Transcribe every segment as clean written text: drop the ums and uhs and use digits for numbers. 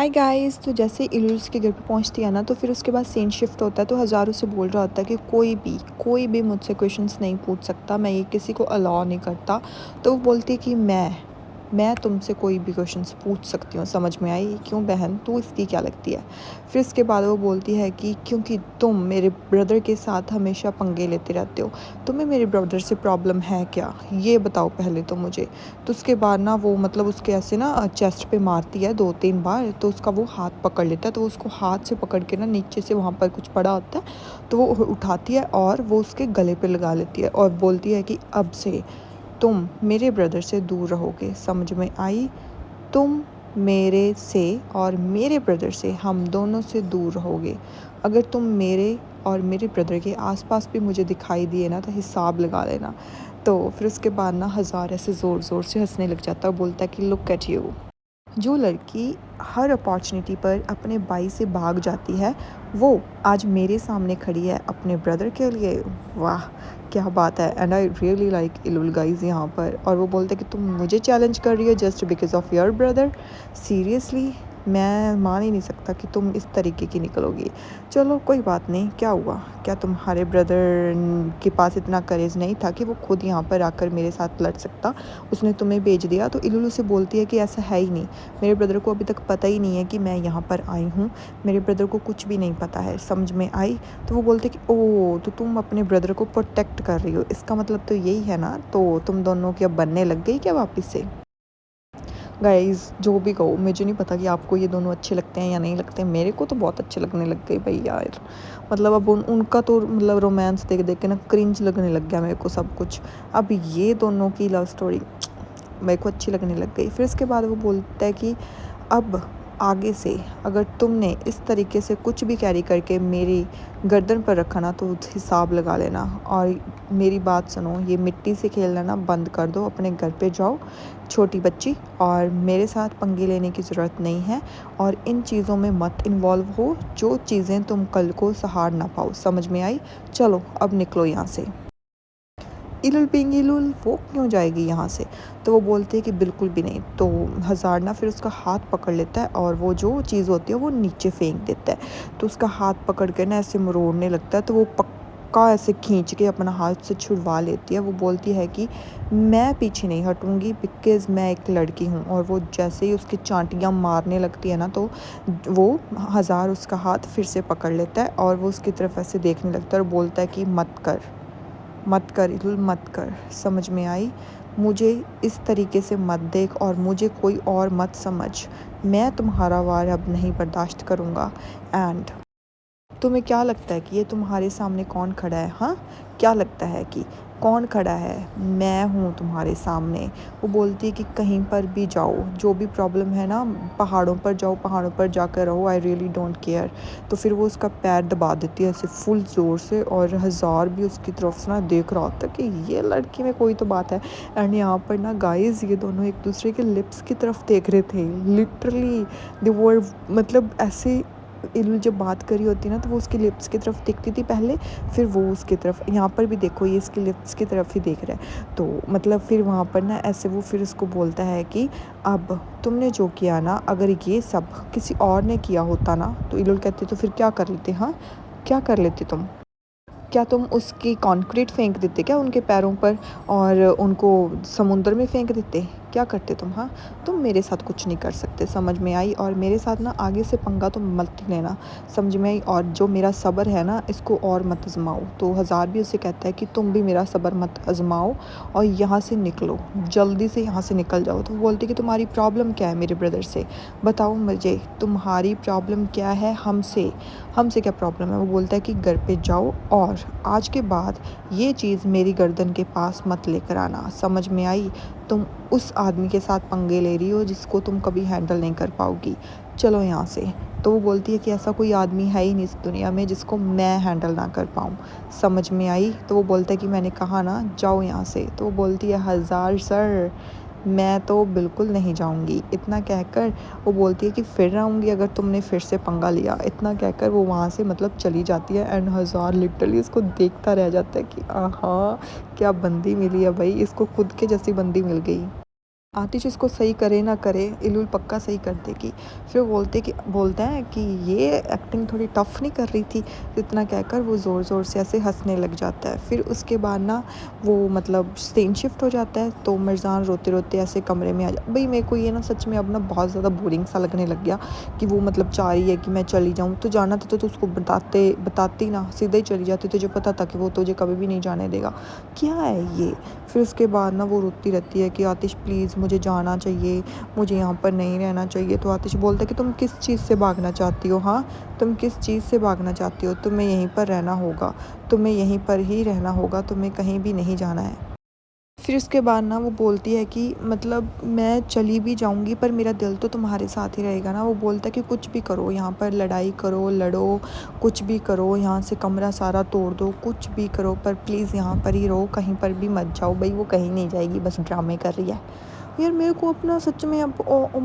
Hi guys. तो जैसे इल्लूस के घर पे पहुंचती है ना, तो फिर उसके बाद सीन शिफ्ट होता है। तो हज़ारों से बोल रहा होता है कि कोई भी मुझसे क्वेश्चंस नहीं पूछ सकता, मैं ये किसी को अलाउ नहीं करता। तो वो बोलती है कि मैं तुमसे कोई भी क्वेश्चंस पूछ सकती हूँ। समझ में आई? क्यों बहन, तू इसकी क्या लगती है? फिर उसके बाद वो बोलती है कि क्योंकि तुम मेरे ब्रदर के साथ हमेशा पंगे लेते रहते हो। तुम्हें मेरे ब्रदर से प्रॉब्लम है क्या, ये बताओ पहले तो मुझे। तो उसके बाद ना वो मतलब उसके ऐसे ना चेस्ट पे मारती है 2-3 बार। तो उसका वो हाथ पकड़ लेता है। तो उसको हाथ से पकड़ के ना नीचे से वहाँ पर कुछ पड़ा होता है, तो वो उठाती है और वो उसके गले पे लगा लेती है और बोलती है कि अब से तुम मेरे ब्रदर से दूर रहोगे। समझ में आई? तुम मेरे से और मेरे ब्रदर से, हम दोनों से दूर रहोगे। अगर तुम मेरे और मेरे ब्रदर के आसपास भी मुझे दिखाई दिए ना, तो हिसाब लगा लेना। तो फिर उसके बाद ना हज़ार ऐसे ज़ोर ज़ोर से हंसने लग जाता है और बोलता है कि लुक एट यू। जो लड़की हर अपॉर्चुनिटी पर अपने भाई से भाग जाती है, वो आज मेरे सामने खड़ी है अपने ब्रदर के लिए। वाह, क्या बात है। एंड आई रियली लाइक इलुल गाइज यहाँ पर। और वो बोलते हैं कि तुम मुझे चैलेंज कर रही हो just because of your brother. Seriously, मैं मान ही नहीं सकता कि तुम इस तरीके की निकलोगी। चलो कोई बात नहीं, क्या हुआ? क्या तुम्हारे ब्रदर के पास इतना करेज नहीं था कि वो खुद यहाँ पर आकर मेरे साथ लड़ सकता? उसने तुम्हें भेज दिया। तो इलुल से बोलती है कि ऐसा है ही नहीं, मेरे ब्रदर को अभी तक पता ही नहीं है कि मैं यहाँ पर आई हूँ। मेरे ब्रदर को कुछ भी नहीं पता है। समझ में आई? तो वो बोलते कि ओह, तो तुम अपने ब्रदर को प्रोटेक्ट कर रही हो, इसका मतलब तो यही है ना। तो तुम दोनों की अब बनने लग गई क्या वापस से? गाइज़, जो भी कहो, मुझे नहीं पता कि आपको ये दोनों अच्छे लगते हैं या नहीं लगते। मेरे को तो बहुत अच्छे लगने लग गए भाई यार। मतलब अब उनका तो मतलब रोमांस देख देख के ना क्रिंज लगने लग गया मेरे को सब कुछ। अब ये दोनों की लव स्टोरी मेरे को अच्छी लगने लग गई। फिर उसके बाद वो बोलता है कि अब आगे से अगर तुमने इस तरीके से कुछ भी कैरी करके मेरी गर्दन पर रखा ना, तो हिसाब लगा लेना। और मेरी बात सुनो, ये मिट्टी से खेलना ना बंद कर दो, अपने घर पे जाओ छोटी बच्ची, और मेरे साथ पंगे लेने की ज़रूरत नहीं है। और इन चीज़ों में मत इन्वॉल्व हो जो चीज़ें तुम कल को सहार ना पाओ। समझ में आई? चलो अब निकलो यहाँ से। इलुल पिंग इलुल, वो क्यों जाएगी यहाँ से? तो वो बोलते हैं कि बिल्कुल भी नहीं। तो हज़ार ना फिर उसका हाथ पकड़ लेता है और वो जो चीज़ होती है वो नीचे फेंक देता है। तो उसका हाथ पकड़ के ना ऐसे मरोड़ने लगता है। तो वो पक्का ऐसे खींच के अपना हाथ से छुड़वा लेती है। वो बोलती है कि मैं पीछे नहीं हटूँगी बिकॉज़ मैं एक लड़की हूँ। और वो जैसे ही उसकी चांटियाँ मारने लगती है ना, तो वो हज़ार उसका हाथ फिर से पकड़ लेता है और वो उसकी तरफ ऐसे देखने लगता है और बोलता है कि मत कर इलुल, मत कर। समझ में आई? मुझे इस तरीके से मत देख और मुझे कोई और मत समझ। मैं तुम्हारा वार अब नहीं बर्दाश्त करूँगा। एंड तुम्हें क्या लगता है कि ये तुम्हारे सामने कौन खड़ा है? हाँ, क्या लगता है कि कौन खड़ा है? मैं हूँ तुम्हारे सामने। वो बोलती है कि कहीं पर भी जाओ, जो भी प्रॉब्लम है ना, पहाड़ों पर जाओ, पहाड़ों पर जाकर रहो, आई रियली डोंट केयर। तो फिर वो उसका पैर दबा देती है ऐसे फुल ज़ोर से। और हज़ार भी उसकी तरफ से ना देख रहा होता है कि ये लड़की में कोई तो बात है। एंड यहाँ पर ना गाइस, ये दोनों एक दूसरे के लिप्स की तरफ देख रहे थे। लिटरली दे वर, मतलब ऐसे इल्लू जब बात करी होती ना, तो वो उसके लिप्स की तरफ देखती थी पहले, फिर वो उसकी तरफ। यहाँ पर भी देखो, ये इसके लिप्स की तरफ ही देख रहा है। तो मतलब फिर वहाँ पर ना ऐसे वो फिर उसको बोलता है कि अब तुमने जो किया ना, अगर ये सब किसी और ने किया होता ना, तो इल्लू कहते तो फिर क्या कर लेते? हाँ, क्या कर लेते तुम? क्या तुम उसकी कंक्रीट फेंक देते क्या उनके पैरों पर, और उनको समुद्र में फेंक देते? क्या करते तुम? हाँ, तुम मेरे साथ कुछ नहीं कर सकते। समझ में आई? और मेरे साथ ना आगे से पंगा तो मत लेना। समझ में आई? और जो मेरा सब्र है ना, इसको और मत आजमाओ। तो हज़ार भी उसे कहता है कि तुम भी मेरा सब्र मत आजमाओ और यहाँ से निकलो, जल्दी से यहाँ से निकल जाओ। तो वो बोलती कि तुम्हारी प्रॉब्लम क्या है मेरे ब्रदर से? बताओ मुझे, तुम्हारी प्रॉब्लम क्या है हमसे? हमसे क्या प्रॉब्लम है? वो बोलता है कि घर पे जाओ और आज के बाद ये चीज़ मेरी गर्दन के पास मत लेकर आना। समझ में आई? तुम उस आदमी के साथ पंगे ले रही हो जिसको तुम कभी हैंडल नहीं कर पाओगी। चलो यहाँ से। तो वो बोलती है कि ऐसा कोई आदमी है ही नहीं इस दुनिया में जिसको मैं हैंडल ना कर पाऊँ। समझ में आई? तो वो बोलता है कि मैंने कहा ना, जाओ यहाँ से। तो वो बोलती है, हज़ार सर, मैं तो बिल्कुल नहीं जाऊँगी। इतना कहकर वो बोलती है कि फिर आऊँगी अगर तुमने फिर से पंगा लिया। इतना कहकर वो वहाँ से मतलब चली जाती है। एंड हज़ार लिटरली उसको देखता रह जाता है कि आहा, क्या बंदी मिली है भाई, इसको खुद के जैसी बंदी मिल गई। आतिश इसको सही करे ना करे, इल्लुल पक्का सही कर देगी। फिर वो बोलता है कि ये एक्टिंग थोड़ी टफ़ नहीं कर रही थी, तो इतना कहकर वो ज़ोर-ज़ोर से ऐसे हँसने लग जाता है। फिर उसके बाद ना वो मतलब सीन शिफ्ट हो जाता है, तो मिर्ज़ान रोते-रोते ऐसे कमरे में आ जा भई मेरे को ये ना सच में अब ना बहुत ज़्यादा बोरिंग सा लगने लग गया कि वो मतलब चाह रही है कि मैं चली जाऊँ। तो जाना था तो उसको बताती ना, सीधा ही चली जाती, तुझे पता था कि वो तुझे कभी भी नहीं जाने देगा। क्या है ये? फिर उसके बाद ना वो रोती रहती है कि आतिश प्लीज़ मुझे जाना चाहिए, मुझे यहाँ पर नहीं रहना चाहिए। तो आतिश बोलता है कि तुम किस चीज़ से भागना चाहती हो हाँ? तुम किस चीज़ से भागना चाहती हो? तुम्हें यहीं पर रहना होगा, तुम्हें यहीं पर ही रहना होगा, तुम्हें कहीं भी नहीं जाना है। फिर उसके बाद ना वो बोलती है कि मतलब मैं चली भी जाऊँगी पर मेरा दिल तो तुम्हारे साथ ही रहेगा ना। वो बोलता है कि कुछ भी करो, यहाँ पर लड़ाई करो, लड़ो, कुछ भी करो, यहाँ से कमरा सारा तोड़ दो, कुछ भी करो पर प्लीज़ यहाँ पर ही रहो, कहीं पर भी मत जाओ। भई वो कहीं नहीं जाएगी, बस ड्रामे कर रही है। यार मेरे को अपना सच में अब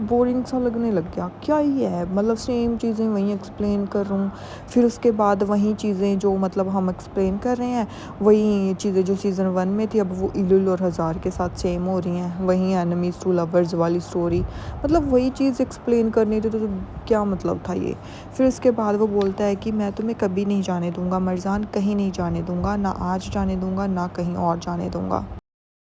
बोरिंग सा लगने लग गया। क्या ये है? मतलब सेम चीज़ें वहीं एक्सप्लेन कर रहा हूँ, फिर उसके बाद वही चीज़ें जो मतलब हम एक्सप्लेन कर रहे हैं, वही चीज़ें जो सीज़न 1 में थी अब वो इल्लुल और हज़ार के साथ सेम हो रही हैं। वही एनिमीज़ टू लवर्स वाली स्टोरी, मतलब वही चीज़ एक्सप्लेन करनी थी तो क्या मतलब था ये? फिर उसके बाद वो बोलता है कि मैं तुम्हें कभी नहीं जाने दूँगा मरज़ान, कहीं नहीं जाने दूँगा, ना आज जाने दूँगा, ना कहीं और जाने दूँगा।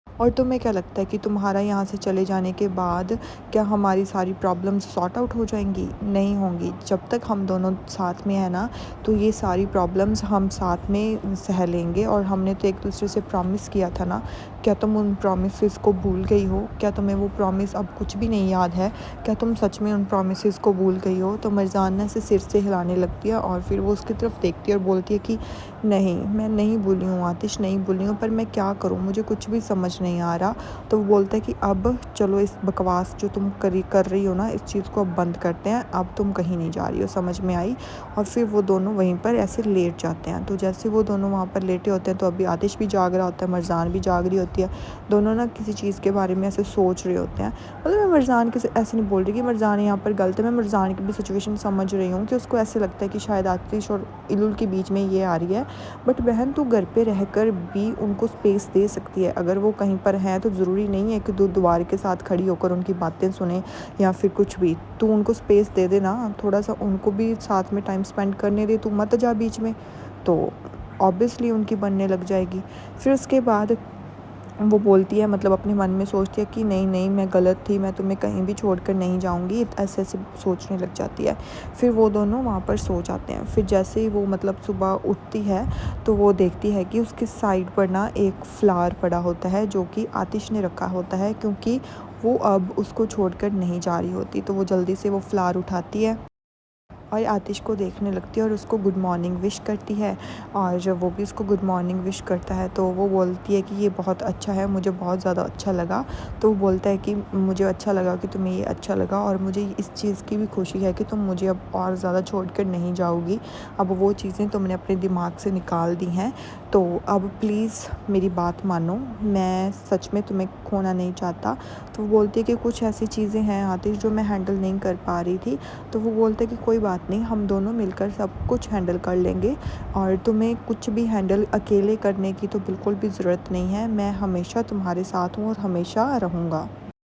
और तुम्हें क्या लगता है कि तुम्हारा यहाँ से चले जाने के बाद क्या हमारी सारी प्रॉब्लम्स सॉर्ट आउट हो जाएंगी? नहीं होंगी। जब तक हम दोनों साथ में हैं ना, तो ये सारी प्रॉब्लम्स हम साथ में सह लेंगे और हमने तो एक दूसरे से प्रॉमिस किया था ना। क्या तुम उन प्रॉमिसेस को भूल गई हो? क्या तुम्हें वो प्रॉमिस अब कुछ भी नहीं याद है? क्या तुम सच में उन प्रॉमिसेस को भूल गई हो? तो मरजान ना ऐसे सिर से हिलाने लगती है और फिर वो उसकी तरफ देखती है और बोलती है कि नहीं, मैं नहीं भूली हूँ आतिश, नहीं भूली हूँ, पर मैं क्या करूँ, मुझे कुछ भी समझ नहीं आ रहा। तो वो बोलता है कि अब चलो इस बकवास जो तुम कर रही हो ना, इस चीज़ को अब बंद करते हैं, अब तुम कहीं नहीं जा रही हो, समझ में आई? और फिर वो दोनों वहीं पर ऐसे लेट जाते हैं। तो जैसे वो दोनों वहाँ पर लेटे होते हैं तो अभी आतिश भी जाग रहा होता है, मरजान भी जाग रही होती है। दोनों ना किसी चीज़ के बारे में ऐसे सोच रहे होते हैं। मतलब मैं मरजान के ऐसे नहीं बोल रही कि मरजान यहाँ पर गलत है, मैं मरजान की भी सिचुएशन समझ रही हूँ कि उसको ऐसे लगता है कि शायद आतिश और इल्लुल के बीच में ये आ रही है। बट बहन तू घर पे रहकर भी उनको स्पेस दे सकती है। अगर वो कहीं पर हैं तो ज़रूरी नहीं है कि तू दीवार के साथ खड़ी होकर उनकी बातें सुने या फिर कुछ भी। तू उनको स्पेस दे दे ना, थोड़ा सा उनको भी साथ में टाइम स्पेंड करने दे, तू मत जा बीच में। तो ऑब्वियसली उनकी बनने लग जाएगी। फिर उसके बाद वो बोलती है, मतलब अपने मन में सोचती है कि नहीं नहीं मैं गलत थी, मैं तुम्हें कहीं भी छोड़कर नहीं जाऊंगी, ऐसे ऐसे सोचने लग जाती है। फिर वो दोनों वहाँ पर सो जाते हैं। फिर जैसे ही वो मतलब सुबह उठती है तो वो देखती है कि उसके साइड पर ना एक फ्लावर पड़ा होता है जो कि आतिश ने रखा होता है, क्योंकि वो अब उसको छोड़कर नहीं जा रही होती। तो वो जल्दी से वो फ्लावर उठाती है और आतिश को देखने लगती है और उसको गुड मॉर्निंग विश करती है। और जब वो भी उसको गुड मॉर्निंग विश करता है तो वो बोलती है कि ये बहुत अच्छा है, मुझे बहुत ज़्यादा अच्छा लगा। तो वो बोलता है कि मुझे अच्छा लगा कि तुम्हें ये अच्छा लगा, और मुझे इस चीज़ की भी खुशी है कि तुम मुझे अब और ज़्यादा छोड़ कर नहीं जाओगी। अब वो चीज़ें तुमने अपने दिमाग से निकाल दी हैं, तो अब प्लीज़ मेरी बात मानो, मैं सच में तुम्हें खोना नहीं चाहता। तो वो बोलती है कि कुछ ऐसी चीज़ें हैं आतिश जो मैं हैंडल नहीं कर पा रही थी। तो वो बोलते हैं कि कोई बात नहीं, हम दोनों मिलकर सब कुछ हैंडल कर लेंगे, और तुम्हें कुछ भी हैंडल अकेले करने की तो बिल्कुल भी ज़रूरत नहीं है। मैं हमेशा तुम्हारे साथ हूँ और हमेशा रहूँगा।